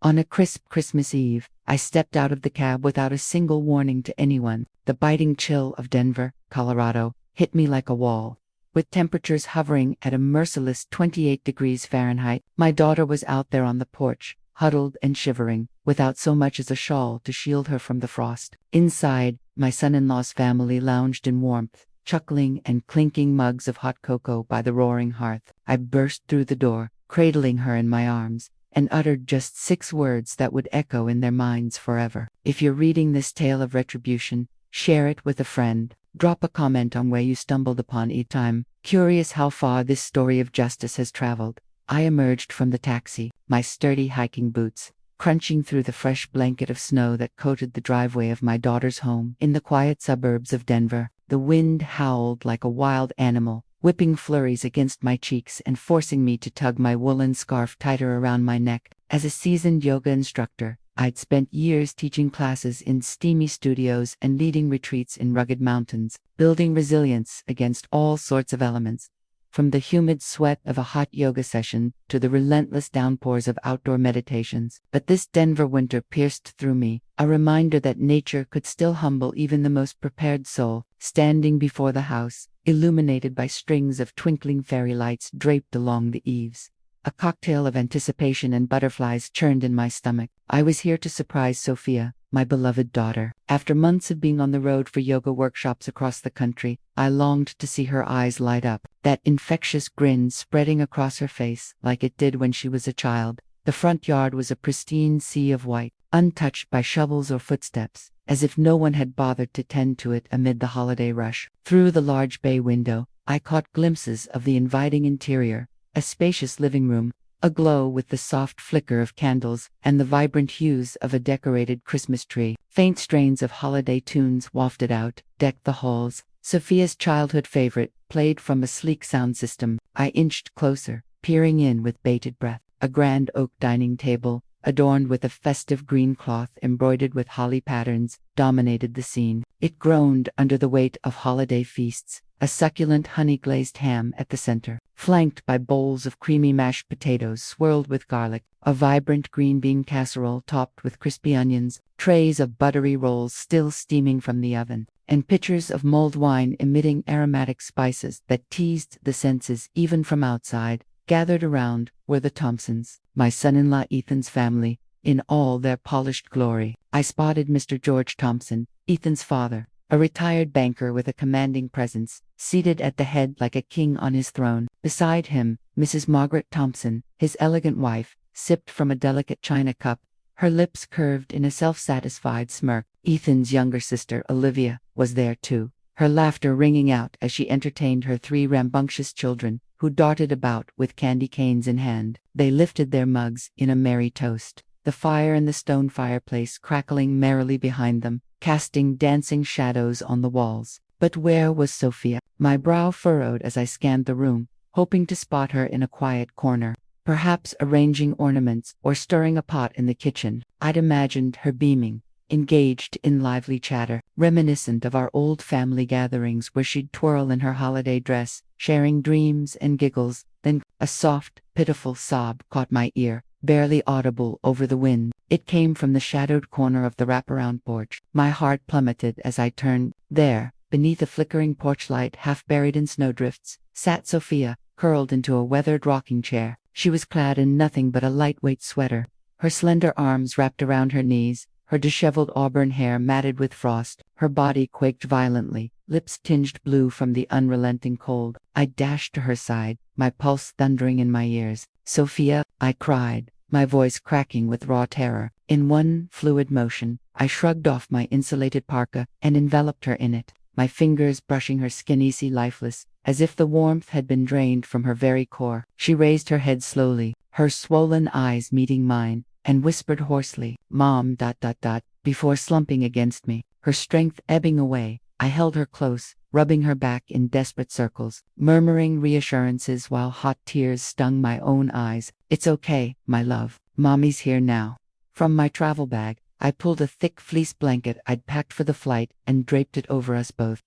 On a crisp Christmas Eve, I stepped out of the cab without a single warning to anyone. The biting chill of Denver, Colorado, hit me like a wall. With temperatures hovering at a merciless 28 degrees Fahrenheit, my daughter was out there on the porch, huddled and shivering, without so much as a shawl to shield her from the frost. Inside, my son-in-law's family lounged in warmth, chuckling and clinking mugs of hot cocoa by the roaring hearth. I burst through the door, cradling her in my arms, and uttered just 6 words that would echo in their minds forever. If you're reading this tale of retribution, share it with a friend. Drop a comment on where you stumbled upon it. I'm curious how far this story of justice has traveled. I emerged from the taxi, my sturdy hiking boots, crunching through the fresh blanket of snow that coated the driveway of my daughter's home in the quiet suburbs of Denver. The wind howled like a wild animal, whipping flurries against my cheeks and forcing me to tug my woolen scarf tighter around my neck. As a seasoned yoga instructor, I'd spent years teaching classes in steamy studios and leading retreats in rugged mountains, building resilience against all sorts of elements. From the humid sweat of a hot yoga session to the relentless downpours of outdoor meditations. But this Denver winter pierced through me, a reminder that nature could still humble even the most prepared soul. Standing before the house, illuminated by strings of twinkling fairy lights draped along the eaves, a cocktail of anticipation and butterflies churned in my stomach. I was here to surprise Sophia, my beloved daughter. After months of being on the road for yoga workshops across the country, I longed to see her eyes light up, that infectious grin spreading across her face like it did when she was a child. The front yard was a pristine sea of white, untouched by shovels or footsteps, as if no one had bothered to tend to it amid the holiday rush. Through the large bay window, I caught glimpses of the inviting interior, a spacious living room, aglow with the soft flicker of candles and the vibrant hues of a decorated Christmas tree. Faint strains of holiday tunes wafted out, decked the halls. Sophia's childhood favorite played from a sleek sound system. I inched closer, peering in with bated breath. A grand oak dining table, adorned with a festive green cloth embroidered with holly patterns, dominated the scene. It groaned under the weight of holiday feasts, a succulent honey-glazed ham at the center, flanked by bowls of creamy mashed potatoes swirled with garlic, a vibrant green bean casserole topped with crispy onions, trays of buttery rolls still steaming from the oven, and pitchers of mulled wine emitting aromatic spices that teased the senses even from outside. Gathered around were the Thompsons, my son-in-law Ethan's family, in all their polished glory. I spotted Mr. George Thompson, Ethan's father, a retired banker with a commanding presence, seated at the head like a king on his throne. Beside him, Mrs. Margaret Thompson, his elegant wife, sipped from a delicate china cup, her lips curved in a self-satisfied smirk. Ethan's younger sister, Olivia, was there too, her laughter ringing out as she entertained her 3 rambunctious children, who darted about with candy canes in hand. They lifted their mugs in a merry toast, the fire in the stone fireplace crackling merrily behind them, casting dancing shadows on the walls. But where was Sophia? My brow furrowed as I scanned the room, hoping to spot her in a quiet corner, perhaps arranging ornaments or stirring a pot in the kitchen. I'd imagined her beaming, engaged in lively chatter, reminiscent of our old family gatherings where she'd twirl in her holiday dress, sharing dreams and giggles. Then a soft, pitiful sob caught my ear, barely audible over the wind. It came from the shadowed corner of the wraparound porch. My heart plummeted as I turned. There, beneath a flickering porch light half buried in snowdrifts, sat Sophia, curled into a weathered rocking chair. She was clad in nothing but a lightweight sweater, her slender arms wrapped around her knees, her disheveled auburn hair matted with frost. Her body quaked violently, lips tinged blue from the unrelenting cold. I dashed to her side, my pulse thundering in my ears. "Sophia," I cried, my voice cracking with raw terror. In one fluid motion, I shrugged off my insulated parka and enveloped her in it, my fingers brushing her skin easy lifeless, as if the warmth had been drained from her very core. She raised her head slowly, her swollen eyes meeting mine, and whispered hoarsely, "Mom, .. before slumping against me, her strength ebbing away. I held her close, rubbing her back in desperate circles, murmuring reassurances while hot tears stung my own eyes. "It's okay, my love. Mommy's here now." From my travel bag, I pulled a thick fleece blanket I'd packed for the flight and draped it over us both,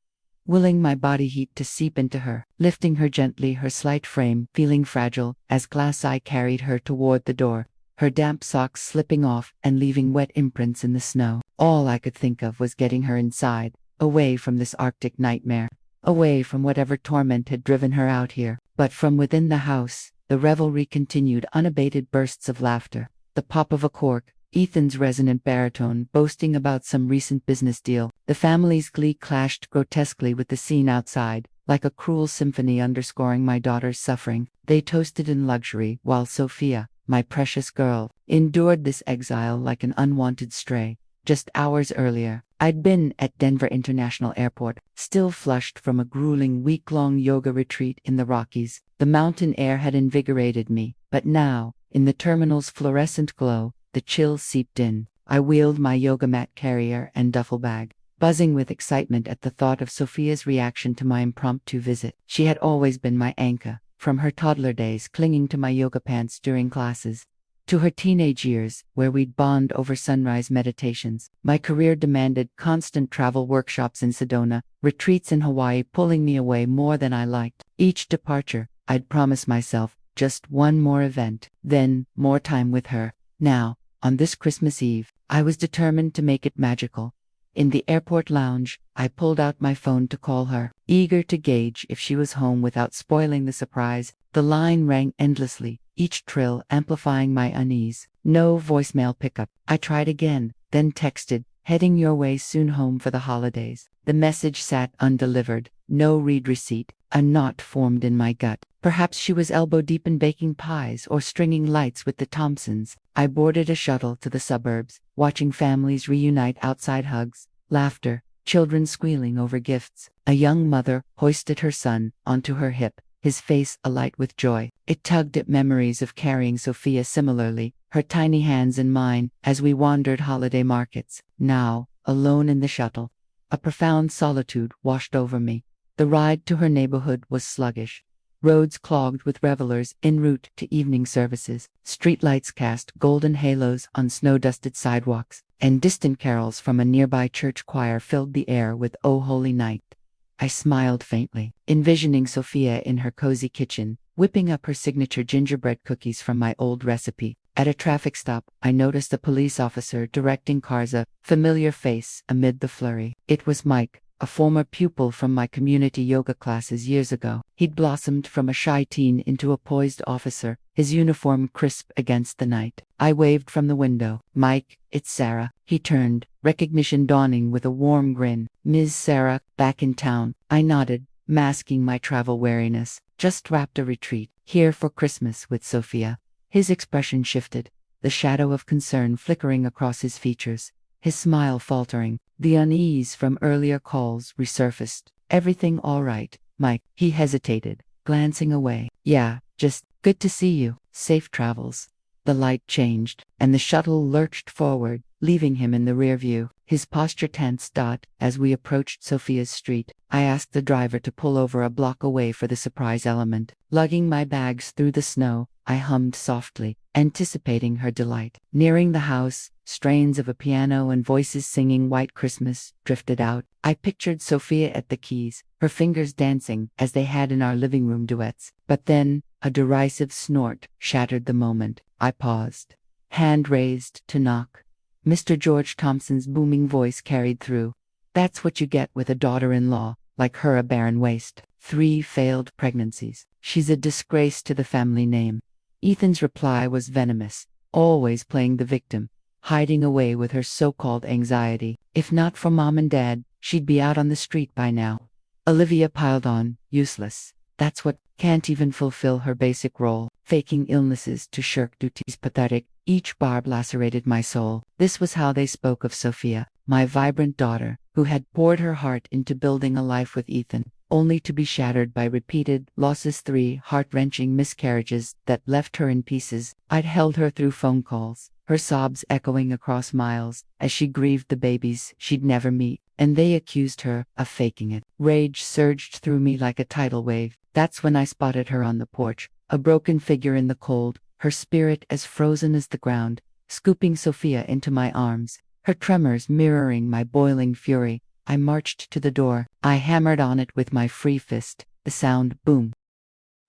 willing my body heat to seep into her, lifting her gently, her slight frame feeling fragile as glass. I carried her toward the door, her damp socks slipping off and leaving wet imprints in the snow. All I could think of was getting her inside, away from this Arctic nightmare, away from whatever torment had driven her out here. But from within the house, the revelry continued, unabated bursts of laughter, the pop of a cork, Ethan's resonant baritone boasting about some recent business deal. The family's glee clashed grotesquely with the scene outside, like a cruel symphony underscoring my daughter's suffering. They toasted in luxury, while Sophia, my precious girl, endured this exile like an unwanted stray. Just hours earlier, I'd been at Denver International Airport, still flushed from a grueling week-long yoga retreat in the Rockies. The mountain air had invigorated me, but now, in the terminal's fluorescent glow, the chill seeped in. I wheeled my yoga mat carrier and duffel bag, buzzing with excitement at the thought of Sophia's reaction to my impromptu visit. She had always been my anchor, from her toddler days clinging to my yoga pants during classes, to her teenage years, where we'd bond over sunrise meditations. My career demanded constant travel, workshops in Sedona, retreats in Hawaii pulling me away more than I liked. Each departure, I'd promise myself, just one more event, then more time with her. Now, on this Christmas Eve, I was determined to make it magical. In the airport lounge, I pulled out my phone to call her, eager to gauge if she was home without spoiling the surprise. The line rang endlessly, each trill amplifying my unease. No voicemail pickup. I tried again, then texted, "Heading your way soon, home for the holidays." The message sat undelivered, no read receipt. A knot formed in my gut. Perhaps she was elbow-deep in baking pies or stringing lights with the Thompsons. I boarded a shuttle to the suburbs, watching families reunite outside, hugs, laughter, children squealing over gifts. A young mother hoisted her son onto her hip, his face alight with joy. It tugged at memories of carrying Sophia similarly, her tiny hands in mine, as we wandered holiday markets. Now, alone in the shuttle, a profound solitude washed over me. The ride to her neighborhood was sluggish. Roads clogged with revelers en route to evening services. Streetlights cast golden halos on snow-dusted sidewalks, and distant carols from a nearby church choir filled the air with "O Holy Night." I smiled faintly, envisioning Sophia in her cozy kitchen, whipping up her signature gingerbread cookies from my old recipe. At a traffic stop, I noticed a police officer directing cars, a familiar face amid the flurry. It was Mike, a former pupil from my community yoga classes years ago. He'd blossomed from a shy teen into a poised officer, his uniform crisp against the night. I waved from the window. "Mike, it's Sarah." He turned, recognition dawning with a warm grin. "Ms. Sarah, back in town." I nodded, masking my travel weariness. "Just wrapped a retreat. Here for Christmas with Sophia." His expression shifted, the shadow of concern flickering across his features, his smile faltering. The unease from earlier calls resurfaced. "Everything all right, Mike?" He hesitated, glancing away. "Yeah, just good to see you. Safe travels." The light changed, and the shuttle lurched forward, leaving him in the rear view, his posture tense. As we approached Sophia's street, I asked the driver to pull over a block away for the surprise element. Lugging my bags through the snow, I hummed softly, anticipating her delight. Nearing the house, strains of a piano and voices singing White Christmas drifted out. I pictured Sophia at the keys, her fingers dancing as they had in our living room duets. But then, a derisive snort shattered the moment. I paused, hand raised to knock. Mr. George Thompson's booming voice carried through. "That's what you get with a daughter-in-law, like her, a barren waste. 3 failed pregnancies. She's a disgrace to the family name." Ethan's reply was venomous, always playing the victim, hiding away with her so-called anxiety. "If not for Mom and Dad, she'd be out on the street by now." Olivia piled on, "Useless. That's what, can't even fulfill her basic role. Faking illnesses to shirk duties. Pathetic." Each barb lacerated my soul. This was how they spoke of Sophia, my vibrant daughter, who had poured her heart into building a life with Ethan, only to be shattered by repeated losses, 3 heart-wrenching miscarriages that left her in pieces. I'd held her through phone calls, her sobs echoing across miles, as she grieved the babies she'd never meet, and they accused her of faking it. Rage surged through me like a tidal wave. That's when I spotted her on the porch, a broken figure in the cold, her spirit as frozen as the ground, scooping Sophia into my arms, her tremors mirroring my boiling fury. I marched to the door. I hammered on it with my free fist. The sound boomed.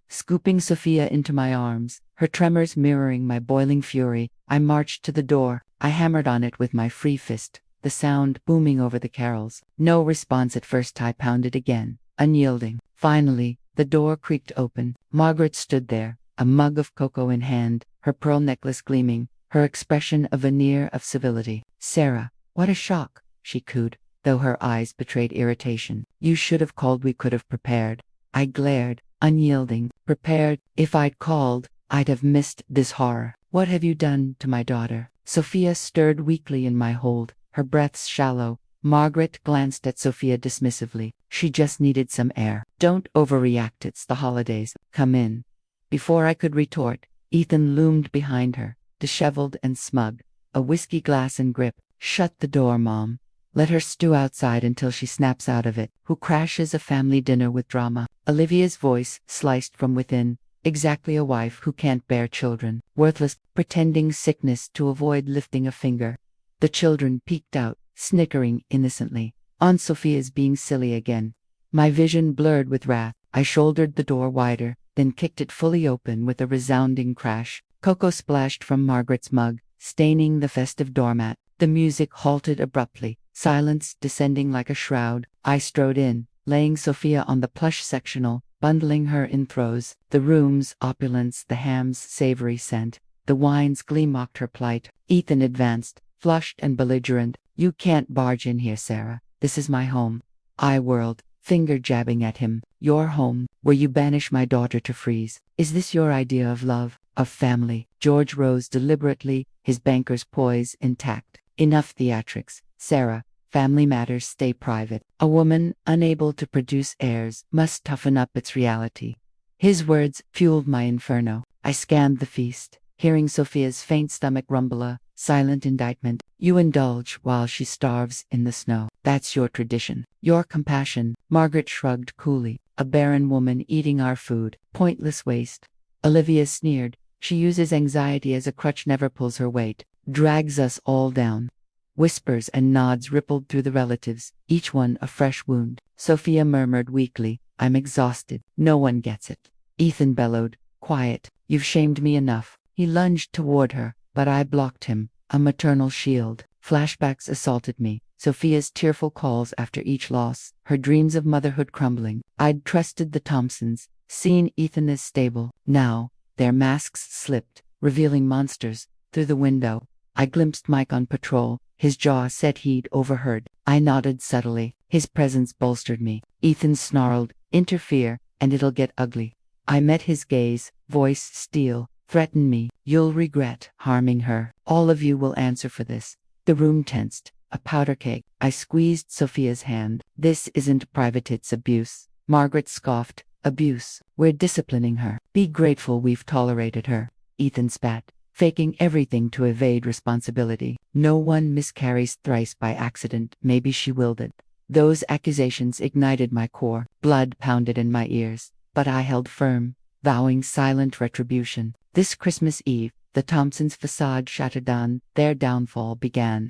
Scooping Sophia into my arms, her tremors mirroring my boiling fury, I marched to the door. I hammered on it with my free fist, the sound booming over the carols. No response at first. I pounded again, unyielding. Finally, the door creaked open. Margaret stood there, a mug of cocoa in hand, her pearl necklace gleaming, her expression a veneer of civility. "Sarah, what a shock," she cooed, though her eyes betrayed irritation. "You should have called. We could have prepared." I glared, unyielding. Prepared? If I'd called, I'd have missed this horror. "What have you done to my daughter?" Sophia stirred weakly in my hold, her breaths shallow. Margaret glanced at Sophia dismissively. "She just needed some air. Don't overreact. It's the holidays. Come in." Before I could retort, Ethan loomed behind her, disheveled and smug, a whiskey glass in grip. "Shut the door, Mom. Let her stew outside until she snaps out of it. Who crashes a family dinner with drama?" Olivia's voice sliced from within. "Exactly, a wife who can't bear children. Worthless, pretending sickness to avoid lifting a finger." The children peeked out, snickering innocently. Aunt Sophia's being silly again. My vision blurred with wrath. I shouldered the door wider, then kicked it fully open with a resounding crash. Cocoa splashed from Margaret's mug, staining the festive doormat. The music halted abruptly, silence descending like a shroud. I strode in, laying Sophia on the plush sectional, bundling her in throes. The room's opulence, the ham's savory scent, the wine's glee mocked her plight. Ethan advanced, flushed and belligerent. "You can't barge in here, Sarah. This is my home." I whirled, finger jabbing at him. "Your home, where you banish my daughter to freeze. Is this your idea of love, of family?" George rose deliberately, his banker's poise intact. "Enough theatrics, Sarah. Family matters stay private. A woman unable to produce heirs must toughen up its reality." His words fueled my inferno. I scanned the feast, hearing Sophia's faint stomach rumble, a silent indictment. "You indulge while she starves in the snow. That's your tradition. Your compassion." Margaret shrugged coolly. "A barren woman eating our food. Pointless waste." Olivia sneered. "She uses anxiety as a crutch, never pulls her weight. Drags us all down." Whispers and nods rippled through the relatives, each one a fresh wound. Sophia murmured weakly, "I'm exhausted. No one gets it." Ethan bellowed, "Quiet. You've shamed me enough." He lunged toward her, but I blocked him, a maternal shield. Flashbacks assaulted me. Sophia's tearful calls after each loss, her dreams of motherhood crumbling. I'd trusted the Thompsons, seen Ethan as stable. Now, their masks slipped, revealing monsters. Through the window, I glimpsed Mike on patrol. His jaw said he'd overheard. I nodded subtly. His presence bolstered me. Ethan snarled, "Interfere, and it'll get ugly." I met his gaze, voice steel. "Threaten me. You'll regret harming her. All of you will answer for this." The room tensed. A powder keg. I squeezed Sophia's hand. "This isn't private, it's abuse." Margaret scoffed. "Abuse? We're disciplining her. Be grateful we've tolerated her." Ethan spat, faking everything to evade responsibility. "No one miscarries thrice by accident. Maybe she willed it." Those accusations ignited my core. Blood pounded in my ears. But I held firm, vowing silent retribution. This Christmas Eve, the Thompsons' facade shattered down. Their downfall began.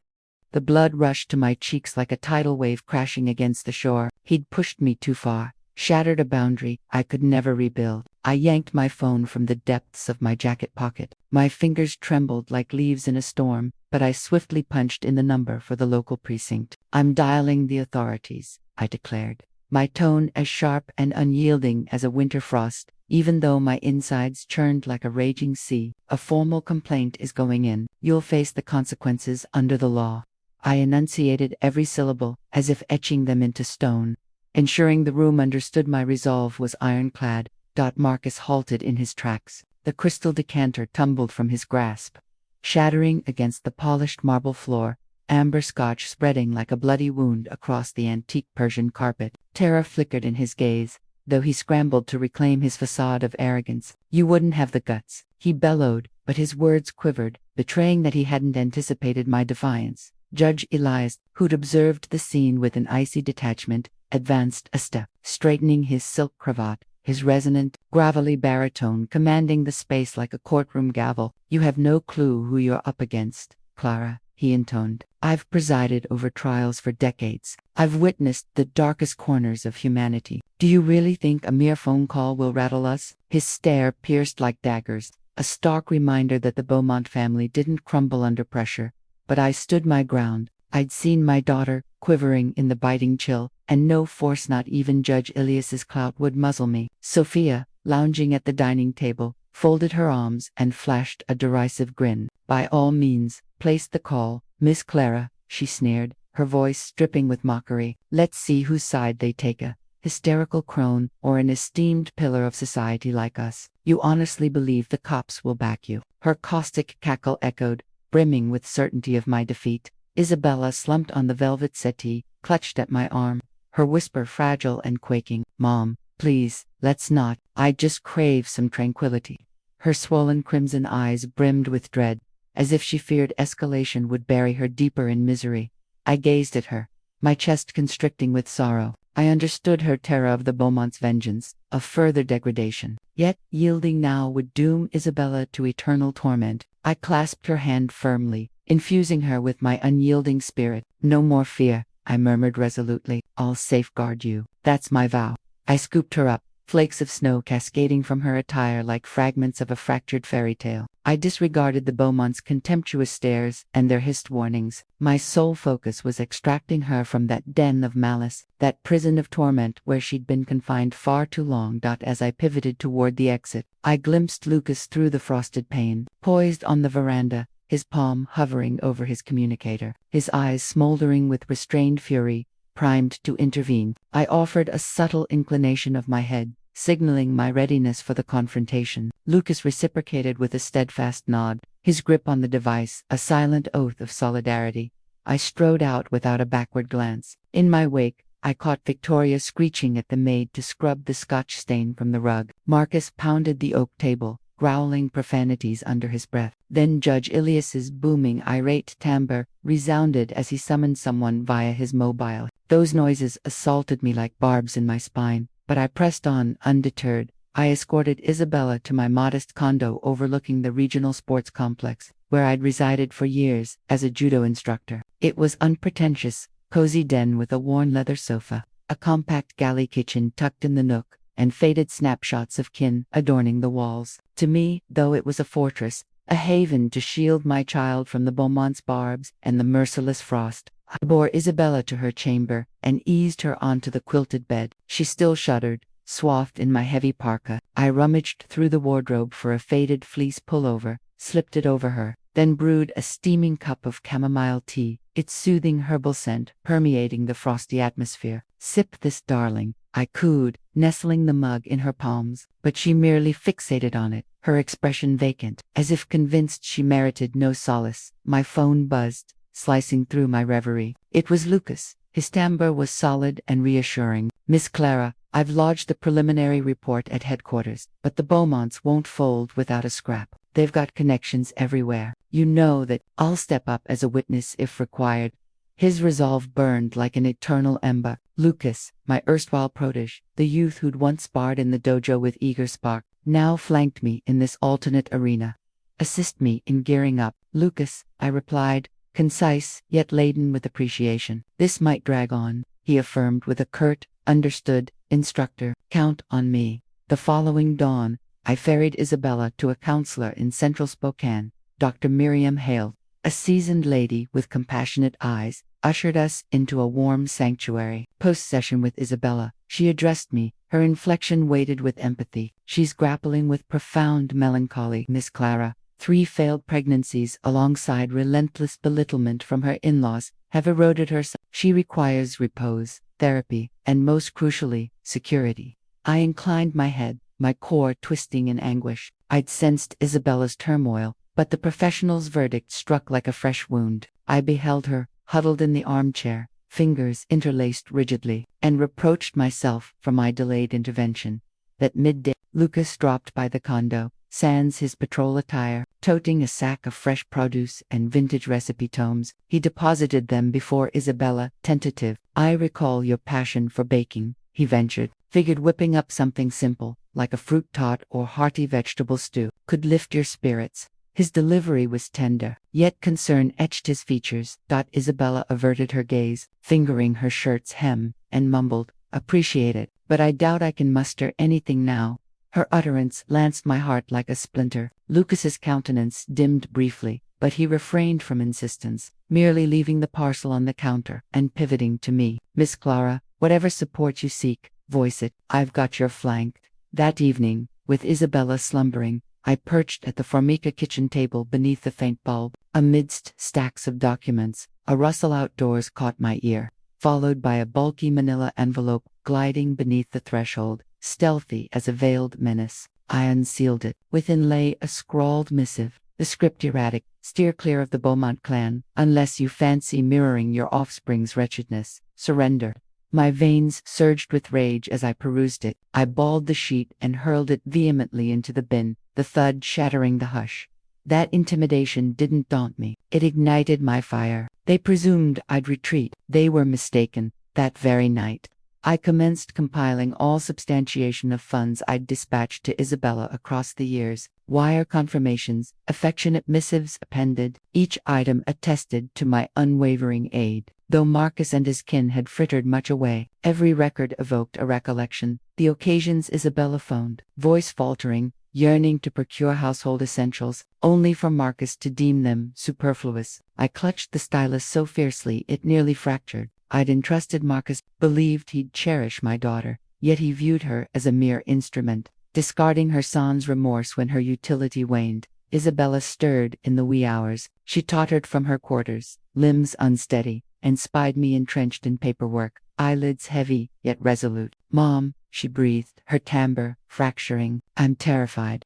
The blood rushed to my cheeks like a tidal wave crashing against the shore. He'd pushed me too far, shattered a boundary I could never rebuild. I yanked my phone from the depths of my jacket pocket. My fingers trembled like leaves in a storm, but I swiftly punched in the number for the local precinct. "I'm dialing the authorities," I declared, my tone as sharp and unyielding as a winter frost, even though my insides churned like a raging sea. "A formal complaint is going in. You'll face the consequences under the law." I enunciated every syllable, as if etching them into stone. Ensuring the room understood my resolve was ironclad. Marcus halted in his tracks. The crystal decanter tumbled from his grasp, shattering against the polished marble floor, amber scotch spreading like a bloody wound across the antique Persian carpet. Terror flickered in his gaze, though he scrambled to reclaim his facade of arrogance. "You wouldn't have the guts," he bellowed, but his words quivered, betraying that he hadn't anticipated my defiance. Judge Elias, who'd observed the scene with an icy detachment, advanced a step, straightening his silk cravat, his resonant, gravelly baritone commanding the space like a courtroom gavel. "You have no clue who you're up against, Clara," he intoned. "I've presided over trials for decades. I've witnessed the darkest corners of humanity. Do you really think a mere phone call will rattle us?" His stare pierced like daggers. a stark reminder that the Beaumont family didn't crumble under pressure. But I stood my ground. I'd seen my daughter, quivering in the biting chill, and no force, not even Judge Ilias's clout, would muzzle me. Sophia, lounging at the dining table, folded her arms and flashed a derisive grin. "By all means, place the call, Miss Clara," she sneered, her voice dripping with mockery. "Let's see whose side they take, a hysterical crone or an esteemed pillar of society like us. You honestly believe the cops will back you?" Her caustic cackle echoed, brimming with certainty of my defeat. Isabella slumped on the velvet settee, clutched at my arm, her whisper fragile and quaking. "Mom, please, let's not. I just crave some tranquility." Her swollen crimson eyes brimmed with dread, as if she feared escalation would bury her deeper in misery. I gazed at her, my chest constricting with sorrow. I understood her terror of the Beaumonts' vengeance, of further degradation. Yet, yielding now would doom Isabella to eternal torment. I clasped her hand firmly, infusing her with my unyielding spirit. "No more fear," I murmured resolutely. "I'll safeguard you. That's my vow." I scooped her up, flakes of snow cascading from her attire like fragments of a fractured fairy tale. I disregarded the Beaumonts' contemptuous stares and their hissed warnings. My sole focus was extracting her from that den of malice, that prison of torment where she'd been confined far too long. As I pivoted toward the exit, I glimpsed Lucas through the frosted pane, poised on the veranda, his palm hovering over his communicator, his eyes smoldering with restrained fury, primed to intervene. I offered a subtle inclination of my head, signaling my readiness for the confrontation. Lucas reciprocated with a steadfast nod, his grip on the device a silent oath of solidarity. I strode out without a backward glance. In my wake, I caught Victoria screeching at the maid to scrub the scotch stain from the rug. Marcus pounded the oak table, growling profanities under his breath. Then Judge Ilias's booming, irate timbre resounded as he summoned someone via his mobile. Those noises assaulted me like barbs in my spine, but I pressed on, undeterred. I escorted Isabella to my modest condo overlooking the regional sports complex, where I'd resided for years as a judo instructor. It was unpretentious, cozy den with a worn leather sofa, a compact galley kitchen tucked in the nook, and faded snapshots of kin adorning the walls. To me, though, it was a fortress, a haven to shield my child from the Beaumont's barbs and the merciless frost. I bore Isabella to her chamber and eased her onto the quilted bed. She still shuddered, swathed in my heavy parka. I rummaged through the wardrobe for a faded fleece pullover, slipped it over her, then brewed a steaming cup of chamomile tea, its soothing herbal scent permeating the frosty atmosphere. "Sip this, darling," I cooed, nestling the mug in her palms, but she merely fixated on it, her expression vacant, as if convinced she merited no solace. My phone buzzed, slicing through my reverie. It was Lucas. His timbre was solid and reassuring. "Miss Clara, I've lodged the preliminary report at headquarters, but the Beaumonts won't fold without a scrap. They've got connections everywhere. You know that I'll step up as a witness if required." His resolve burned like an eternal ember. Lucas, my erstwhile protege, the youth who'd once sparred in the dojo with eager spark, now flanked me in this alternate arena. "Assist me in gearing up." "Lucas," I replied, concise yet laden with appreciation. "This might drag on," he affirmed with a curt, understood, "Instructor, count on me." The following dawn, I ferried Isabella to a counselor in central Spokane. Dr. Miriam Hale, a seasoned lady with compassionate eyes, ushered us into a warm sanctuary. Post-session with Isabella, she addressed me, her inflection weighted with empathy. "She's grappling with profound melancholy, Miss Clara. 3 failed pregnancies alongside relentless belittlement from her in-laws have eroded her. She requires repose, therapy, and most crucially, security." I inclined my head, my core twisting in anguish. I'd sensed Isabella's turmoil, but the professional's verdict struck like a fresh wound. I beheld her, huddled in the armchair, fingers interlaced rigidly, and reproached myself for my delayed intervention. That midday, Lucas dropped by the condo, sans his patrol attire, toting a sack of fresh produce and vintage recipe tomes. He deposited them before Isabella, tentative. "I recall your passion for baking," he ventured. "Figured whipping up something simple, like a fruit tart or hearty vegetable stew, could lift your spirits." His delivery was tender, yet concern etched his features. Isabella averted her gaze, fingering her shirt's hem, and mumbled, "Appreciate it, but I doubt I can muster anything now." Her utterance lanced my heart like a splinter. Lucas's countenance dimmed briefly, but he refrained from insistence, merely leaving the parcel on the counter and pivoting to me. Miss Clara, whatever support you seek, voice it. I've got your flank. That evening, with Isabella slumbering, I perched at the Formica kitchen table beneath the faint bulb. Amidst stacks of documents, a rustle outdoors caught my ear, followed by a bulky manila envelope gliding beneath the threshold, stealthy as a veiled menace. I unsealed it. Within lay a scrawled missive, the script erratic: steer clear of the Beaumont clan, unless you fancy mirroring your offspring's wretchedness. Surrender. My veins surged with rage as I perused it. I balled the sheet and hurled it vehemently into the bin, the thud shattering the hush. That intimidation didn't daunt me. It ignited my fire. They presumed I'd retreat. They were mistaken. That very night, I commenced compiling all substantiation of funds I'd dispatched to Isabella across the years. Wire confirmations, affectionate missives appended, each item attested to my unwavering aid. Though Marcus and his kin had frittered much away, every record evoked a recollection. The occasions Isabella phoned, voice faltering, yearning to procure household essentials, only for Marcus to deem them superfluous. I clutched the stylus so fiercely it nearly fractured. I'd entrusted Marcus, believed he'd cherish my daughter, yet he viewed her as a mere instrument, discarding her sans remorse when her utility waned. Isabella stirred in the wee hours. She tottered from her quarters, limbs unsteady, and spied me entrenched in paperwork, eyelids heavy, yet resolute. "Mom," she breathed, her timbre fracturing. "I'm terrified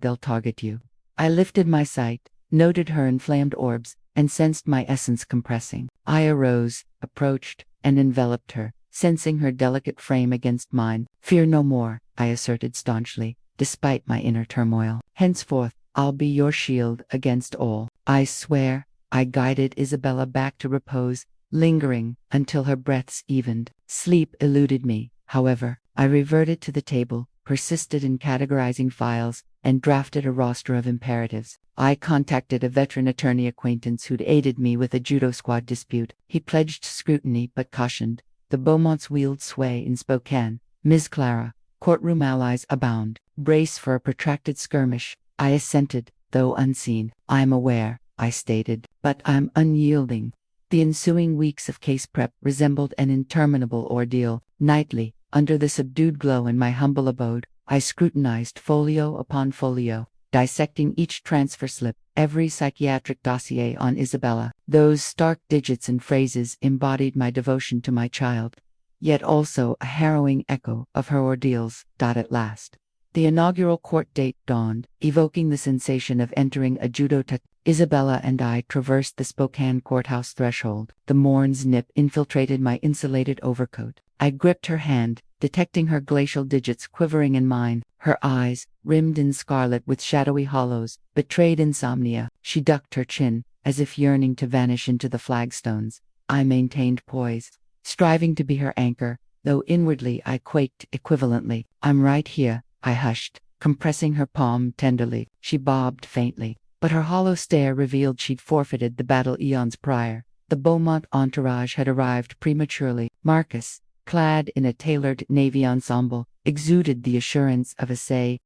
they'll target you." I lifted my sight, noted her inflamed orbs, and sensed my essence compressing. I arose, approached, and enveloped her, sensing her delicate frame against mine. "Fear no more," I asserted staunchly, despite my inner turmoil. "Henceforth, I'll be your shield against all. I swear." I guided Isabella back to repose, lingering until her breaths evened. Sleep eluded me, however. I reverted to the table, persisted in categorizing files, and drafted a roster of imperatives. I contacted a veteran attorney acquaintance who'd aided me with a judo squad dispute. He pledged scrutiny but cautioned. The Beaumonts wield sway in Spokane. Ms. Clara, courtroom allies abound. Brace for a protracted skirmish. I assented, though unseen. "I'm aware," I stated, "but I'm unyielding." The ensuing weeks of case prep resembled an interminable ordeal. Nightly, under the subdued glow in my humble abode, I scrutinized folio upon folio, dissecting each transfer slip, every psychiatric dossier on Isabella. Those stark digits and phrases embodied my devotion to my child, yet also a harrowing echo of her ordeals. At last, the inaugural court date dawned, evoking the sensation of entering a judo Isabella and I traversed the Spokane courthouse threshold. The morn's nip infiltrated my insulated overcoat. I gripped her hand, detecting her glacial digits quivering in mine. Her eyes, rimmed in scarlet with shadowy hollows, betrayed insomnia. She ducked her chin, as if yearning to vanish into the flagstones. I maintained poise, striving to be her anchor, though inwardly I quaked equivalently. "I'm right here," I hushed, compressing her palm tenderly. She bobbed faintly, but her hollow stare revealed she'd forfeited the battle eons prior. The Beaumont entourage had arrived prematurely. Marcus, clad in a tailored navy ensemble, exuded the assurance of a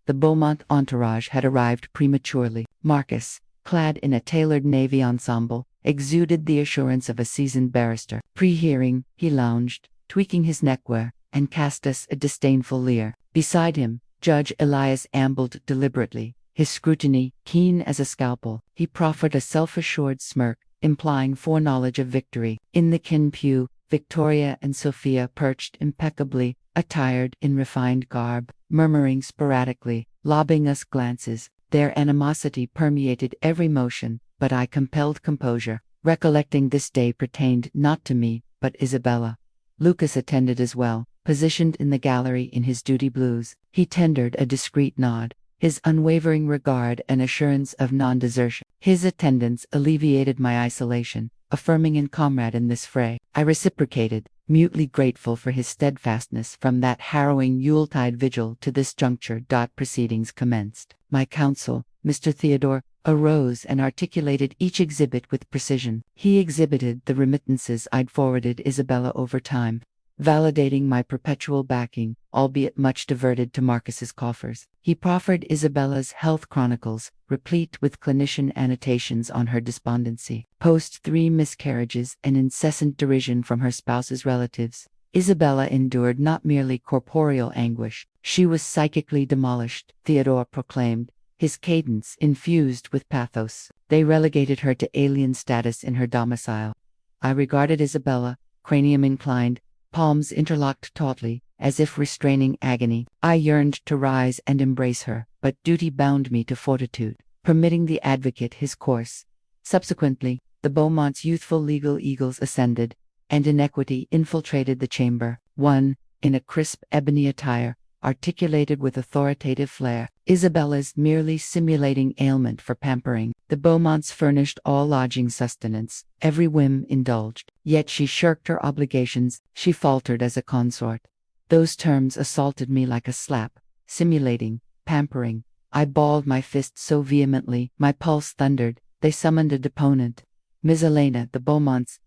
The Beaumont entourage had arrived prematurely. Marcus, clad in a tailored navy ensemble, exuded the assurance of a seasoned barrister. Pre-hearing, he lounged, tweaking his neckwear, and cast us a disdainful leer. Beside him, Judge Elias ambled deliberately, his scrutiny keen as a scalpel. He proffered a self-assured smirk, implying foreknowledge of victory. In the kin pew, Victoria and Sophia perched impeccably, attired in refined garb, murmuring sporadically, lobbing us glances. Their animosity permeated every motion, but I compelled composure, recollecting this day pertained not to me, but Isabella. Lucas attended as well, positioned in the gallery in his duty blues. He tendered a discreet nod, his unwavering regard and assurance of non-desertion. His attendance alleviated my isolation, affirming in comrade in this fray. I reciprocated, mutely grateful for his steadfastness from that harrowing Yuletide vigil to this juncture. Proceedings commenced. My counsel, Mr. Theodore, arose and articulated each exhibit with precision. He exhibited the remittances I'd forwarded Isabella over time, validating my perpetual backing, albeit much diverted to Marcus's coffers. He proffered Isabella's health chronicles, replete with clinician annotations on her despondency, post 3 miscarriages, and incessant derision from her spouse's relatives. Isabella endured not merely corporeal anguish, she was psychically demolished, Theodore proclaimed, his cadence infused with pathos. They relegated her to alien status in her domicile. I regarded Isabella, cranium inclined, palms interlocked tautly, as if restraining agony. I yearned to rise and embrace her, but duty bound me to fortitude, permitting the advocate his course. Subsequently, the Beaumonts' youthful legal eagles ascended, and inequity infiltrated the chamber. One, in a crisp ebony attire, articulated with authoritative flair, Isabella's merely simulating ailment for pampering. The Beaumonts furnished all lodging sustenance, every whim indulged. Yet she shirked her obligations, she faltered as a consort. Those terms assaulted me like a slap. Simulating, pampering. I balled my fist so vehemently, my pulse thundered. They summoned a deponent. Miss Elena, the Beaumonts.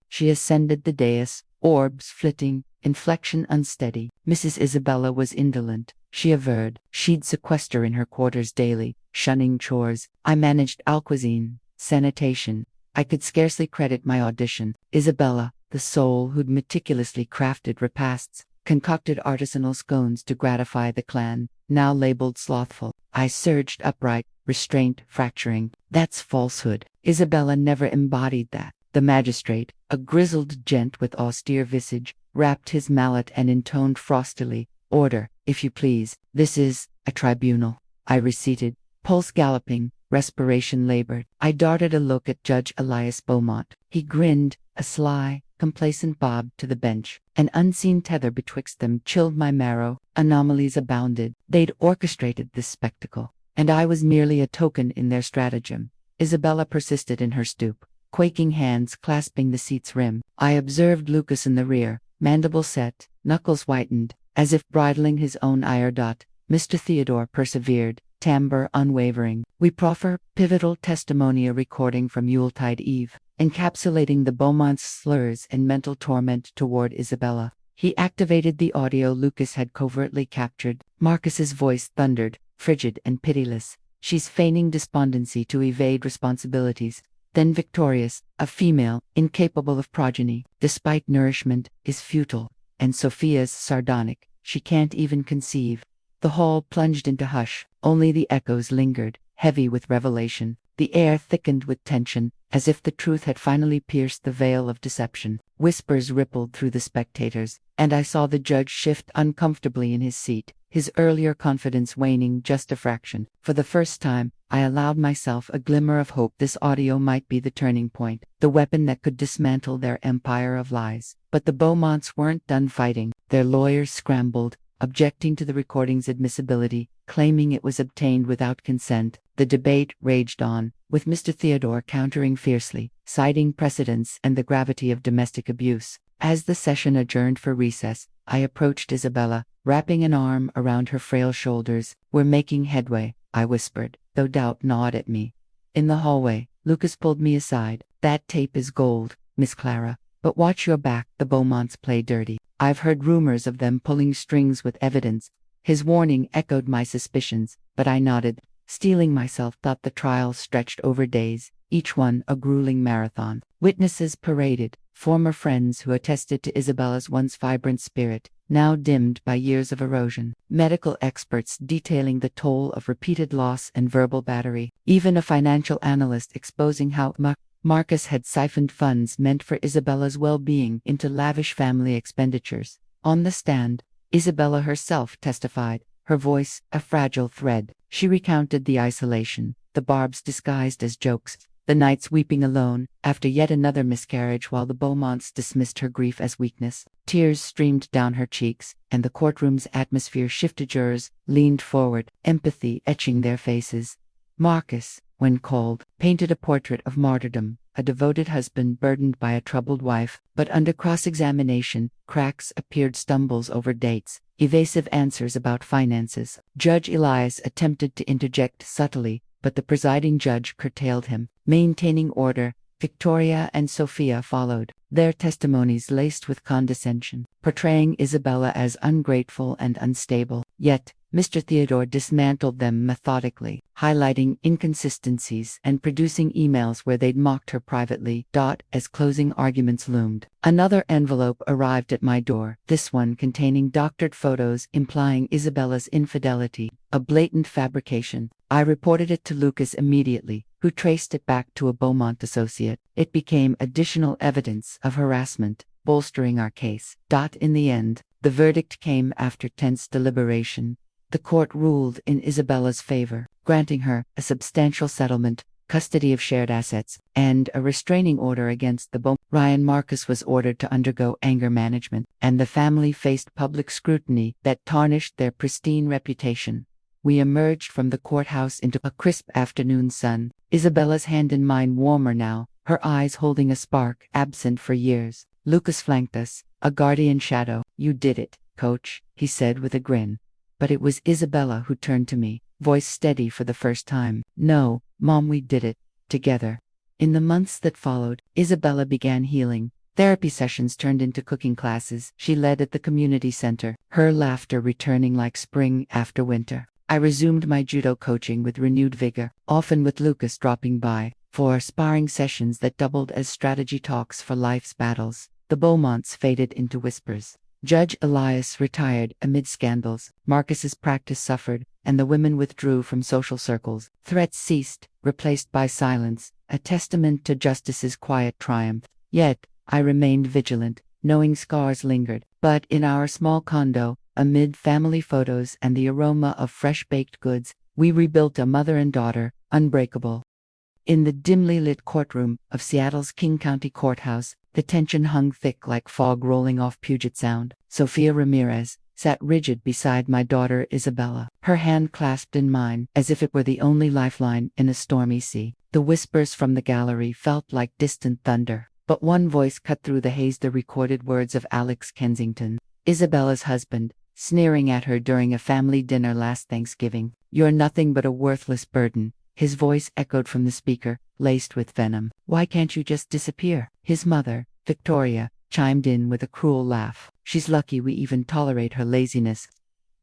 She ascended the dais, orbs flitting, inflection unsteady. Mrs. Isabella was indolent, she averred. She'd sequester in her quarters daily, shunning chores. I managed alcuisine, sanitation. I could scarcely credit my audition. Isabella, the soul who'd meticulously crafted repasts, concocted artisanal scones to gratify the clan, now labeled slothful. I surged upright, restraint fracturing. That's falsehood. Isabella never embodied that. The magistrate, a grizzled gent with austere visage, rapped his mallet and intoned frostily, "Order, if you please. This is a tribunal." I receded, pulse galloping, respiration labored. I darted a look at Judge Elias Beaumont. He grinned, a sly, complacent bob to the bench. An unseen tether betwixt them chilled my marrow. Anomalies abounded. They'd orchestrated this spectacle, and I was merely a token in their stratagem. Isabella persisted in her stoop, quaking hands clasping the seat's rim. I observed Lucas in the rear, mandible set, knuckles whitened, as if bridling his own ire. Mr. Theodore persevered, timbre unwavering. We proffer pivotal testimony, a recording from Yuletide Eve, encapsulating the Beaumont's slurs and mental torment toward Isabella. He activated the audio Lucas had covertly captured. Marcus's voice thundered, frigid and pitiless. "She's feigning despondency to evade responsibilities. Then victorious, a female, incapable of progeny, despite nourishment, is futile. And Sophia's sardonic, she can't even conceive." The hall plunged into hush, only the echoes lingered, heavy with revelation. The air thickened with tension, as if the truth had finally pierced the veil of deception. Whispers rippled through the spectators, and I saw the judge shift uncomfortably in his seat, his earlier confidence waning just a fraction. For the first time, I allowed myself a glimmer of hope. This audio might be the turning point, the weapon that could dismantle their empire of lies. But the Beaumonts weren't done fighting. Their lawyers scrambled, objecting to the recording's admissibility, claiming it was obtained without consent. The debate raged on, with Mr. Theodore countering fiercely, citing precedents and the gravity of domestic abuse. As the session adjourned for recess, I approached Isabella, wrapping an arm around her frail shoulders. "We're making headway," I whispered, though doubt gnawed at me. In the hallway, Lucas pulled me aside. "That tape is gold, Miss Clara, but watch your back. The Beaumonts play dirty. I've heard rumors of them pulling strings with evidence." His warning echoed my suspicions, but I nodded, steeling myself. Thought the trial stretched over days, each one a grueling marathon. Witnesses paraded, former friends who attested to Isabella's once vibrant spirit, now dimmed by years of erosion. Medical experts detailing the toll of repeated loss and verbal battery. Even a financial analyst exposing how Marcus had siphoned funds meant for Isabella's well-being into lavish family expenditures. On the stand, Isabella herself testified, her voice a fragile thread. She recounted the isolation, the barbs disguised as jokes, the nights weeping alone after yet another miscarriage, while the Beaumonts dismissed her grief as weakness. Tears streamed down her cheeks, and the courtroom's atmosphere shifted. Jurors leaned forward, empathy etching their faces. Marcus, when called, painted a portrait of martyrdom, a devoted husband burdened by a troubled wife. But under cross-examination, cracks appeared: stumbles over dates, evasive answers about finances. Judge Elias attempted to interject subtly, but the presiding judge curtailed him. Maintaining order, Victoria and Sophia followed, their testimonies laced with condescension, portraying Isabella as ungrateful and unstable. Yet, Mr. Theodore dismantled them methodically, highlighting inconsistencies and producing emails where they'd mocked her privately. As closing arguments loomed, another envelope arrived at my door, this one containing doctored photos implying Isabella's infidelity, a blatant fabrication. I reported it to Lucas immediately, who traced it back to a Beaumont associate. It became additional evidence of harassment, bolstering our case. In the end, the verdict came after tense deliberation. The court ruled in Isabella's favor, granting her a substantial settlement, custody of shared assets, and a restraining order against the Beaumont. Ryan Marcus was ordered to undergo anger management, and the family faced public scrutiny that tarnished their pristine reputation. We emerged from the courthouse into a crisp afternoon sun, Isabella's hand in mine warmer now, her eyes holding a spark absent for years. Lucas flanked us, a guardian shadow. "You did it, coach," he said with a grin. But it was Isabella who turned to me, voice steady for the first time. "No, Mom, we did it. Together." In the months that followed, Isabella began healing. Therapy sessions turned into cooking classes she led at the community center, her laughter returning like spring after winter. I resumed my judo coaching with renewed vigor, often with Lucas dropping by, for sparring sessions that doubled as strategy talks for life's battles. The Beaumonts faded into whispers. Judge Elias retired amid scandals, Marcus's practice suffered, and the women withdrew from social circles. Threats ceased, replaced by silence, a testament to justice's quiet triumph. Yet, I remained vigilant, knowing scars lingered. But in our small condo, amid family photos and the aroma of fresh-baked goods, we rebuilt a mother and daughter, unbreakable. In the dimly lit courtroom of Seattle's King County Courthouse, the tension hung thick like fog rolling off Puget Sound. Sophia Ramirez sat rigid beside my daughter Isabella, her hand clasped in mine, as if it were the only lifeline in a stormy sea. The whispers from the gallery felt like distant thunder, but one voice cut through the haze: the recorded words of Alex Kensington, Isabella's husband, sneering at her during a family dinner last Thanksgiving. "You're nothing but a worthless burden." His voice echoed from the speaker, laced with venom. "Why can't you just disappear?" His mother, Victoria, chimed in with a cruel laugh. "She's lucky we even tolerate her laziness."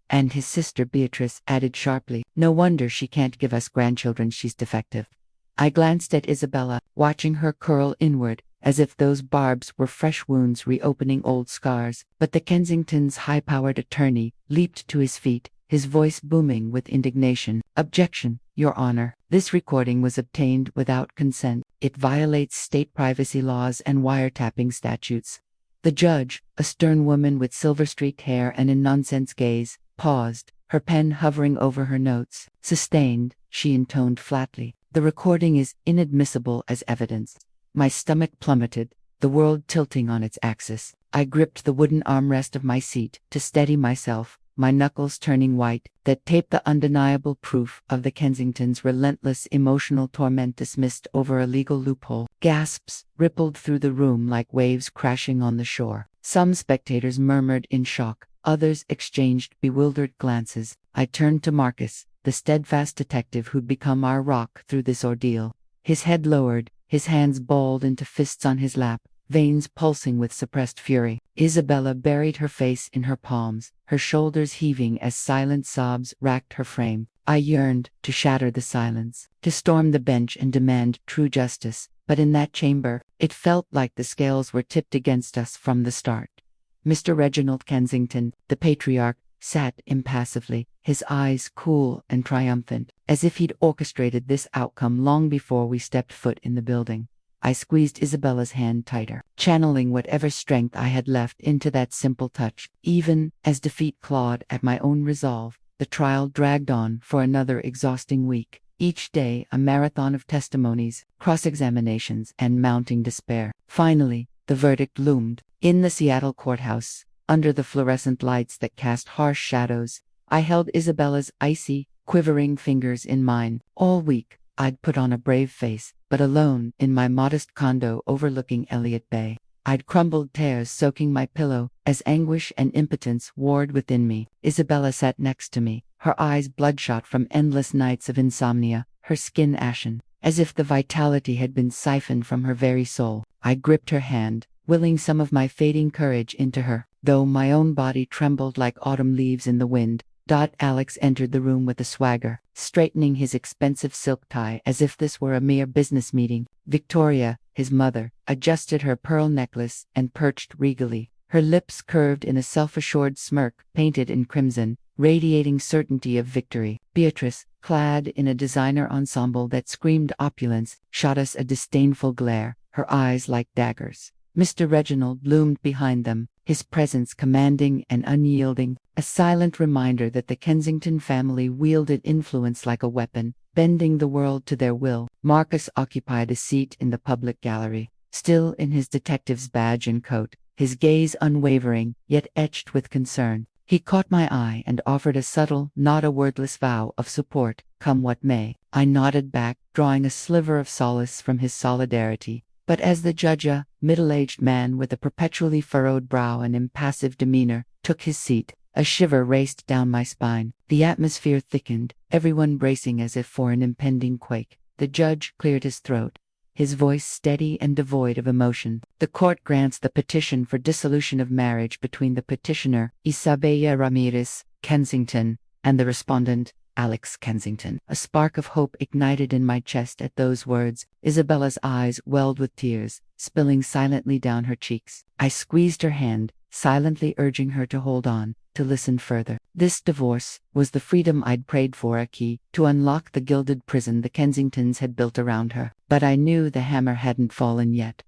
And his sister Beatrice added sharply, "No wonder she can't give us grandchildren, she's defective." I glanced at Isabella, watching her curl inward, as if those barbs were fresh wounds reopening old scars. But the Kensington's high-powered attorney leaped to his feet, his voice booming with indignation. "Objection, Your Honor. This recording was obtained without consent. It violates state privacy laws and wiretapping statutes." The judge, a stern woman with silver-streaked hair and a nonsense gaze, paused, her pen hovering over her notes. "Sustained," she intoned flatly. "The recording is inadmissible as evidence." My stomach plummeted, the world tilting on its axis. I gripped the wooden armrest of my seat to steady myself, my knuckles turning white, that tape the undeniable proof of the Kensingtons' relentless emotional torment dismissed over a legal loophole. Gasps rippled through the room like waves crashing on the shore. Some spectators murmured in shock, others exchanged bewildered glances. I turned to Marcus, the steadfast detective who'd become our rock through this ordeal. His head lowered, his hands balled into fists on his lap, veins pulsing with suppressed fury. Isabella buried her face in her palms, her shoulders heaving as silent sobs racked her frame. I yearned to shatter the silence, to storm the bench and demand true justice, but in that chamber, it felt like the scales were tipped against us from the start. Mr. Reginald Kensington, the patriarch, sat impassively, his eyes cool and triumphant, as if he'd orchestrated this outcome long before we stepped foot in the building. I squeezed Isabella's hand tighter, channeling whatever strength I had left into that simple touch. Even as defeat clawed at my own resolve, the trial dragged on for another exhausting week. Each day a marathon of testimonies, cross-examinations, and mounting despair. Finally, the verdict loomed. In the Seattle courthouse, under the fluorescent lights that cast harsh shadows, I held Isabella's icy, quivering fingers in mine. All week, I'd put on a brave face, but alone in my modest condo overlooking Elliott Bay, I'd crumbled tears soaking my pillow as anguish and impotence warred within me. Isabella sat next to me, her eyes bloodshot from endless nights of insomnia, her skin ashen, as if the vitality had been siphoned from her very soul. I gripped her hand, willing some of my fading courage into her, though my own body trembled like autumn leaves in the wind. Alex entered the room with a swagger, straightening his expensive silk tie as if this were a mere business meeting. Victoria, his mother, adjusted her pearl necklace and perched regally, her lips curved in a self-assured smirk painted in crimson, radiating certainty of victory. Beatrice, clad in a designer ensemble that screamed opulence, shot us a disdainful glare, her eyes like daggers. Mr. Reginald loomed behind them, his presence commanding and unyielding, a silent reminder that the Kensington family wielded influence like a weapon, bending the world to their will. Marcus occupied a seat in the public gallery, still in his detective's badge and coat, his gaze unwavering, yet etched with concern. He caught my eye and offered a subtle, not a wordless vow of support, come what may. I nodded back, drawing a sliver of solace from his solidarity. But as the judge, a middle-aged man with a perpetually furrowed brow and impassive demeanor, took his seat, a shiver raced down my spine. The atmosphere thickened, everyone bracing as if for an impending quake. The judge cleared his throat, his voice steady and devoid of emotion. The court grants the petition for dissolution of marriage between the petitioner, Isabella Ramirez, Kensington, and the respondent, Alex Kensington. A spark of hope ignited in my chest at those words. Isabella's eyes welled with tears, spilling silently down her cheeks. I squeezed her hand, silently urging her to hold on, to listen further. This divorce was the freedom I'd prayed for, a key to unlock the gilded prison the Kensingtons had built around her. But I knew the hammer hadn't fallen yet.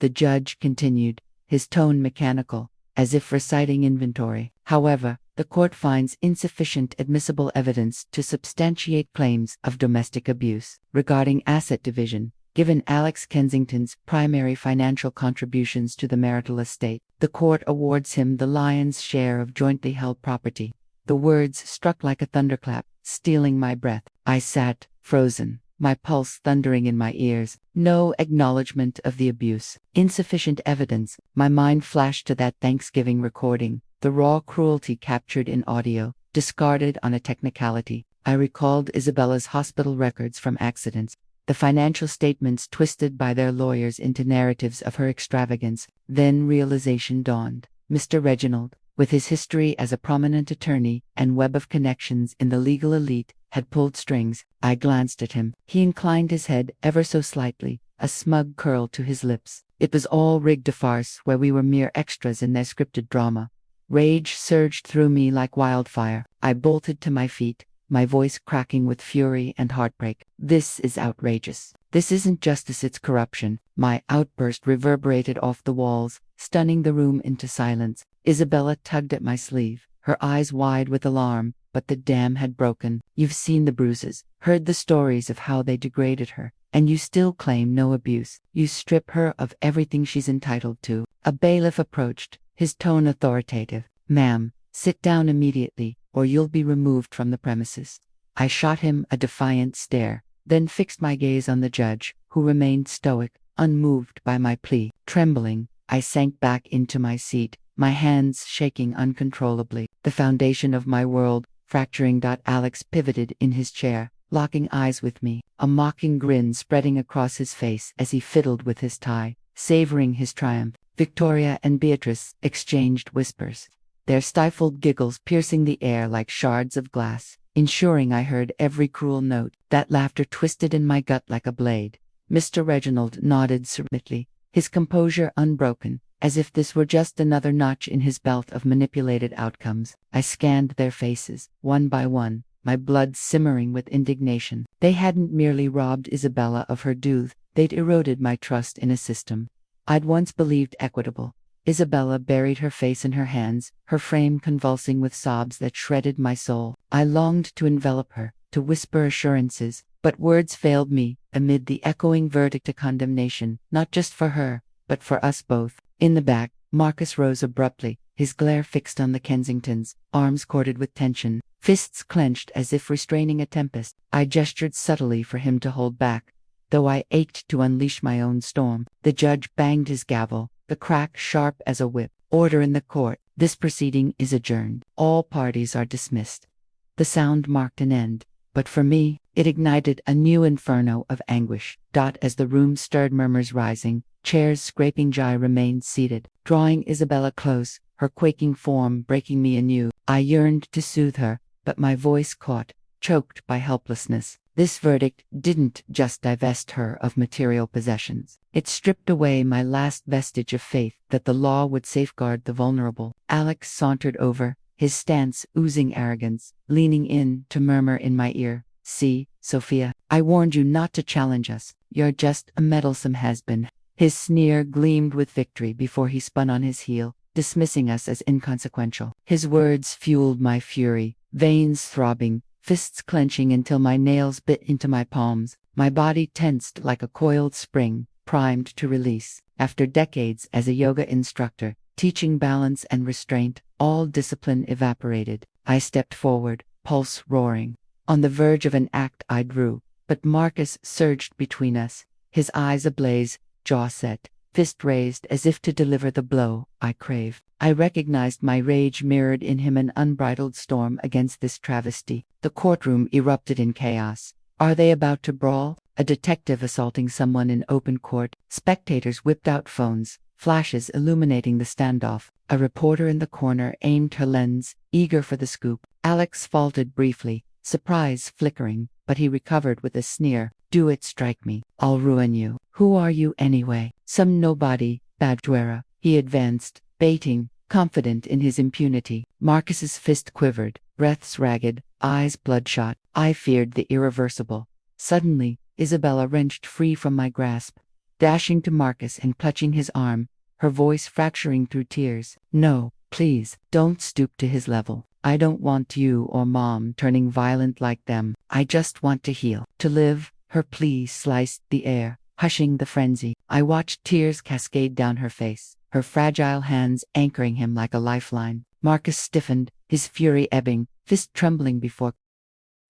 The judge continued, his tone mechanical, as if reciting inventory. However, the court finds insufficient admissible evidence to substantiate claims of domestic abuse. Regarding asset division, given Alex Kensington's primary financial contributions to the marital estate, the court awards him the lion's share of jointly held property. The words struck like a thunderclap, stealing my breath. I sat, frozen, my pulse thundering in my ears. No acknowledgement of the abuse. Insufficient evidence. My mind flashed to that Thanksgiving recording, the raw cruelty captured in audio, discarded on a technicality. I recalled Isabella's hospital records from accidents, the financial statements twisted by their lawyers into narratives of her extravagance. Then realization dawned. Mr. Reginald, with his history as a prominent attorney and web of connections in the legal elite, had pulled strings. I glanced at him. He inclined his head ever so slightly, a smug curl to his lips. It was all rigged, a farce where we were mere extras in their scripted drama. Rage surged through me like wildfire. I bolted to my feet, my voice cracking with fury and heartbreak. This is outrageous. This isn't justice, it's corruption. My outburst reverberated off the walls, stunning the room into silence. Isabella tugged at my sleeve, her eyes wide with alarm, but the dam had broken. You've seen the bruises, heard the stories of how they degraded her, and you still claim no abuse. You strip her of everything she's entitled to. A bailiff approached, his tone authoritative. Ma'am, sit down immediately, or you'll be removed from the premises. I shot him a defiant stare, then fixed my gaze on the judge, who remained stoic, unmoved by my plea. Trembling, I sank back into my seat, my hands shaking uncontrollably. The foundation of my world fracturing. Alex pivoted in his chair, locking eyes with me, a mocking grin spreading across his face as he fiddled with his tie, savoring his triumph. Victoria and Beatrice exchanged whispers, their stifled giggles piercing the air like shards of glass, ensuring I heard every cruel note. That laughter twisted in my gut like a blade. Mr. Reginald nodded submissively, his composure unbroken, as if this were just another notch in his belt of manipulated outcomes. I scanned their faces, one by one, my blood simmering with indignation. They hadn't merely robbed Isabella of her due, they'd eroded my trust in a system I'd once believed equitable. Isabella buried her face in her hands, her frame convulsing with sobs that shredded my soul. I longed to envelop her, to whisper assurances, but words failed me amid the echoing verdict of condemnation, not just for her, but for us both. In the back, Marcus rose abruptly, his glare fixed on the Kensingtons, arms corded with tension, fists clenched as if restraining a tempest. I gestured subtly for him to hold back, though I ached to unleash my own storm. The judge banged his gavel, the crack sharp as a whip. Order in the court. This proceeding is adjourned. All parties are dismissed. The sound marked an end, but for me, it ignited a new inferno of anguish. As the room stirred, murmurs rising, Chairs scraping Jai remained seated, drawing Isabella close, her quaking form breaking me anew. I yearned to soothe her, but my voice caught, choked by helplessness. This verdict didn't just divest her of material possessions. It stripped away my last vestige of faith that the law would safeguard the vulnerable. Alex sauntered over, his stance oozing arrogance, leaning in to murmur in my ear, "See, Sophia, I warned you not to challenge us. You're just a meddlesome has-been." His sneer gleamed with victory before he spun on his heel, dismissing us as inconsequential. His words fueled my fury, veins throbbing, fists clenching until my nails bit into my palms, my body tensed like a coiled spring, primed to release. After decades as a yoga instructor, teaching balance and restraint, all discipline evaporated. I stepped forward, pulse roaring. On the verge of an act I drew, but Marcus surged between us, his eyes ablaze, jaw set, fist raised as if to deliver the blow I craved. I recognized my rage mirrored in him an unbridled storm against this travesty. The courtroom erupted in chaos. Are they about to brawl? A detective assaulting someone in open court. Spectators whipped out phones, flashes illuminating the standoff. A reporter in the corner aimed her lens, eager for the scoop. Alex faltered briefly, surprise flickering, but he recovered with a sneer. "Do it strike me. I'll ruin you. Who are you anyway?" "Some nobody, Badguera." He advanced, baiting, confident in his impunity. Marcus's fist quivered, breaths ragged, eyes bloodshot. I feared the irreversible. Suddenly, Isabella wrenched free from my grasp, dashing to Marcus and clutching his arm, her voice fracturing through tears. "No, please, don't stoop to his level. I don't want you or Mom turning violent like them. I just want to heal, to live." Her plea sliced the air, hushing the frenzy. I watched tears cascade down her face, her fragile hands anchoring him like a lifeline. Marcus stiffened, his fury ebbing, fist trembling before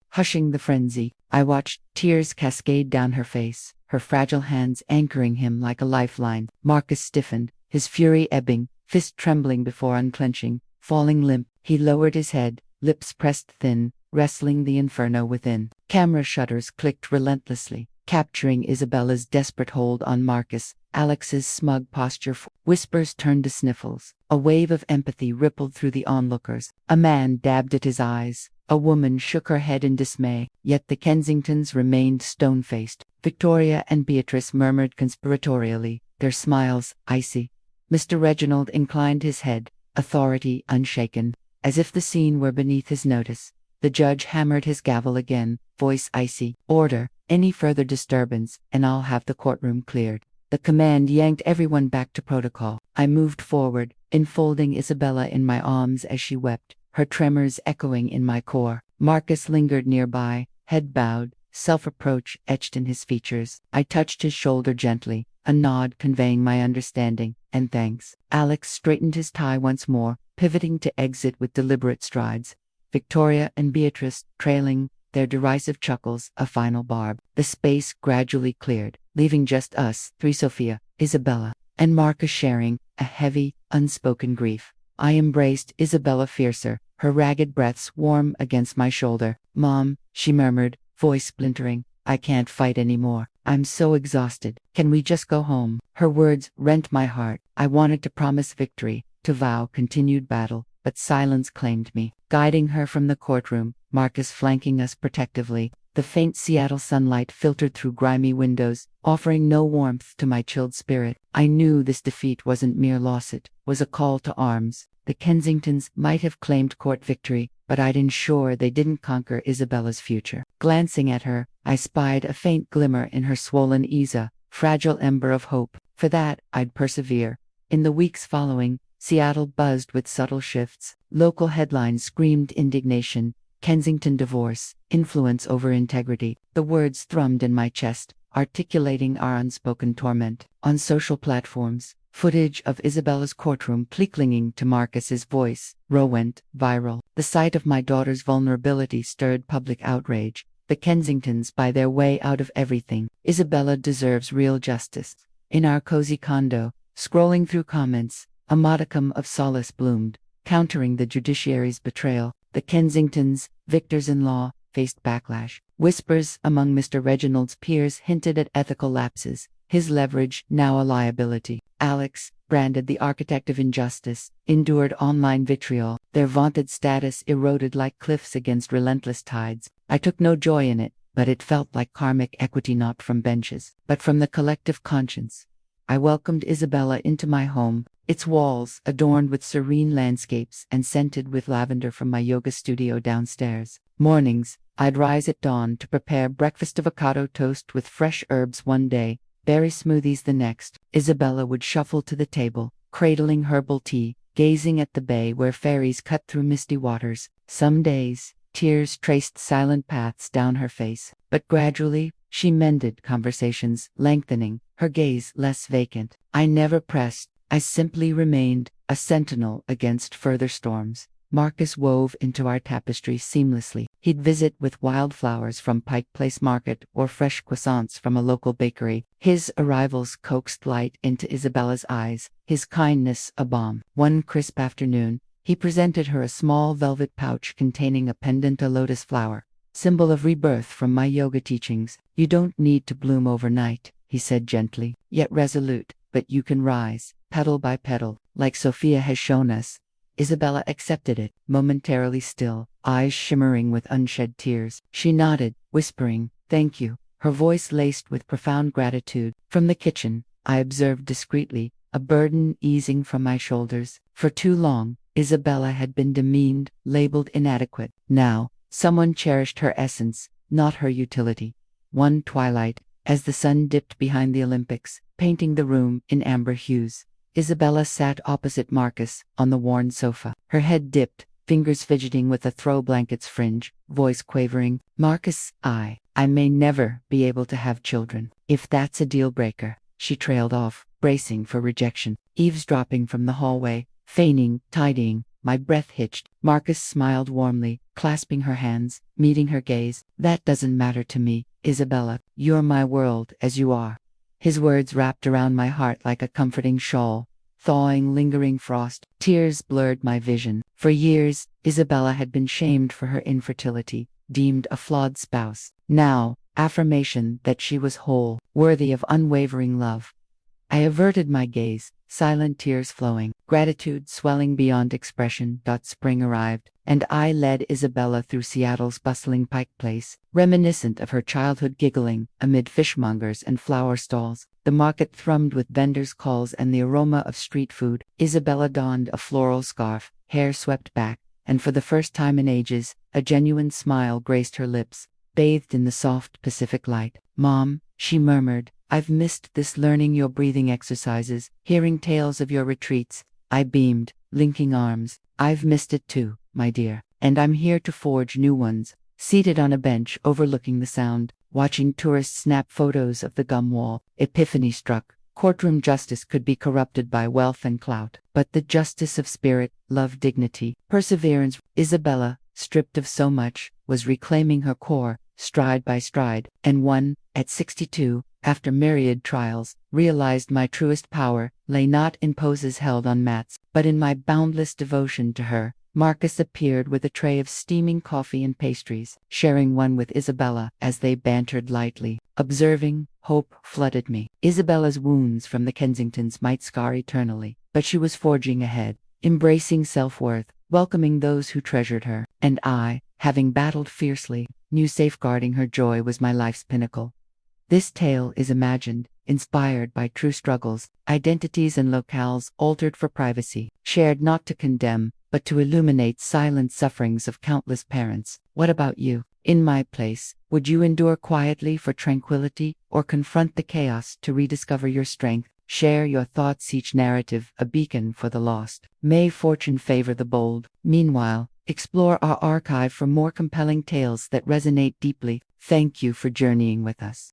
hushing the frenzy. I watched tears cascade down her face, her fragile hands anchoring him like a lifeline. Marcus stiffened, his fury ebbing, fist trembling before unclenching, falling limp. He lowered his head, lips pressed thin, wrestling the inferno within. Camera shutters clicked relentlessly, capturing Isabella's desperate hold on Marcus, Alex's smug posture. Whispers turned to sniffles. A wave of empathy rippled through the onlookers. A man dabbed at his eyes. A woman shook her head in dismay, yet the Kensingtons remained stone-faced. Victoria and Beatrice murmured conspiratorially, their smiles icy. Mr. Reginald inclined his head, authority unshaken, as if the scene were beneath his notice. The judge hammered his gavel again, voice icy. "Order. Any further disturbance, and I'll have the courtroom cleared." The command yanked everyone back to protocol. I moved forward, enfolding Isabella in my arms as she wept, her tremors echoing in my core. Marcus lingered nearby, head bowed, self-reproach etched in his features. I touched his shoulder gently, a nod conveying my understanding, and thanks. Alex straightened his tie once more, pivoting to exit with deliberate strides. Victoria and Beatrice trailing, their derisive chuckles a final barb. The space gradually cleared, leaving just us three: Sophia, Isabella, and Marcus sharing a heavy, unspoken grief. I embraced Isabella fiercer, her ragged breaths warm against my shoulder. "Mom," she murmured, voice splintering, "I can't fight anymore. I'm so exhausted. Can we just go home?" Her words rent my heart. I wanted to promise victory, to vow continued battle, but silence claimed me. Guiding her from the courtroom, Marcus flanking us protectively, the faint Seattle sunlight filtered through grimy windows, offering no warmth to my chilled spirit. I knew this defeat wasn't mere loss, it was a call to arms. The Kensingtons might have claimed court victory, but I'd ensure they didn't conquer Isabella's future. Glancing at her, I spied a faint glimmer in her swollen Isa, fragile ember of hope. For that, I'd persevere. In the weeks following, Seattle buzzed with subtle shifts. Local headlines screamed indignation, Kensington divorce, influence over integrity. The words thrummed in my chest, articulating our unspoken torment. On social platforms, footage of Isabella's courtroom plea clinging to Marcus's voice went viral. The sight of my daughter's vulnerability stirred public outrage. The Kensingtons buy their way out of everything. Isabella deserves real justice. In our cozy condo, scrolling through comments, a modicum of solace bloomed, countering the judiciary's betrayal. The Kensingtons, victors-in-law, faced backlash. Whispers among Mr. Reginald's peers hinted at ethical lapses. his leverage now a liability. Alex, branded the architect of injustice, endured online vitriol, their vaunted status eroded like cliffs against relentless tides. I took no joy in it, but it felt like karmic equity, not from benches, but from the collective conscience. I welcomed Isabella into my home, its walls adorned with serene landscapes and scented with lavender from my yoga studio downstairs. Mornings, I'd rise at dawn to prepare breakfast: avocado toast with fresh herbs one day, berry smoothies the next. Isabella would shuffle to the table, cradling herbal tea, gazing at the bay where ferries cut through misty waters. Some days, tears traced silent paths down her face, but gradually, she mended conversations, lengthening, her gaze less vacant. I never pressed, I simply remained, a sentinel against further storms. Marcus wove into our tapestry seamlessly. He'd visit with wildflowers from Pike Place Market or fresh croissants from a local bakery. His arrivals coaxed light into Isabella's eyes, his kindness a balm. One crisp afternoon, he presented her a small velvet pouch containing a pendant, a lotus flower, symbol of rebirth from my yoga teachings. You don't need to bloom overnight, he said gently, yet resolute, but you can rise, petal by petal, like Sophia has shown us. Isabella accepted it, momentarily still, eyes shimmering with unshed tears. She nodded, whispering, "Thank you," her voice laced with profound gratitude. From the kitchen, I observed discreetly, a burden easing from my shoulders. For too long, Isabella had been demeaned, labeled inadequate. Now, someone cherished her essence, not her utility. One twilight, as the sun dipped behind the Olympics, painting the room in amber hues, Isabella sat opposite Marcus, on the worn sofa. Her head dipped, fingers fidgeting with a throw blanket's fringe, voice quavering. "Marcus, I may never be able to have children. If that's a deal breaker," she trailed off, bracing for rejection. Eavesdropping from the hallway, feigning, tidying, my breath hitched. Marcus smiled warmly, clasping her hands, meeting her gaze. "That doesn't matter to me, Isabella. You're my world as you are." His words wrapped around my heart like a comforting shawl, thawing lingering frost. Tears blurred my vision. For years, Isabella had been shamed for her infertility, deemed a flawed spouse. Now, affirmation that she was whole, worthy of unwavering love. I averted my gaze, silent tears flowing, gratitude swelling beyond expression. Spring arrived, and I led Isabella through Seattle's bustling Pike Place, reminiscent of her childhood, giggling amid fishmongers and flower stalls. The market thrummed with vendors' calls and the aroma of street food. Isabella donned a floral scarf, hair swept back, and for the first time in ages, a genuine smile graced her lips, bathed in the soft Pacific light. "Mom," she murmured, "I've missed this, learning your breathing exercises, hearing tales of your retreats." I beamed, linking arms. "I've missed it too, my dear, and I'm here to forge new ones." Seated on a bench overlooking the Sound, watching tourists snap photos of the gum wall, epiphany struck. Courtroom justice could be corrupted by wealth and clout, but the justice of spirit, love, dignity, perseverance. Isabella, stripped of so much, was reclaiming her core, stride by stride, and one, at 62, after myriad trials, realized my truest power lay not in poses held on mats, but in my boundless devotion to her. Marcus appeared with a tray of steaming coffee and pastries, sharing one with Isabella as they bantered lightly. Observing, hope flooded me. Isabella's wounds from the Kensingtons might scar eternally, but she was forging ahead, embracing self-worth, welcoming those who treasured her. And I, having battled fiercely, knew safeguarding her joy was my life's pinnacle. This tale is imagined, inspired by true struggles, identities and locales altered for privacy, shared not to condemn, but to illuminate silent sufferings of countless parents. What about you? In my place, would you endure quietly for tranquility, or confront the chaos to rediscover your strength? Share your thoughts, each narrative a beacon for the lost. May fortune favor the bold. Meanwhile, explore our archive for more compelling tales that resonate deeply. Thank you for journeying with us.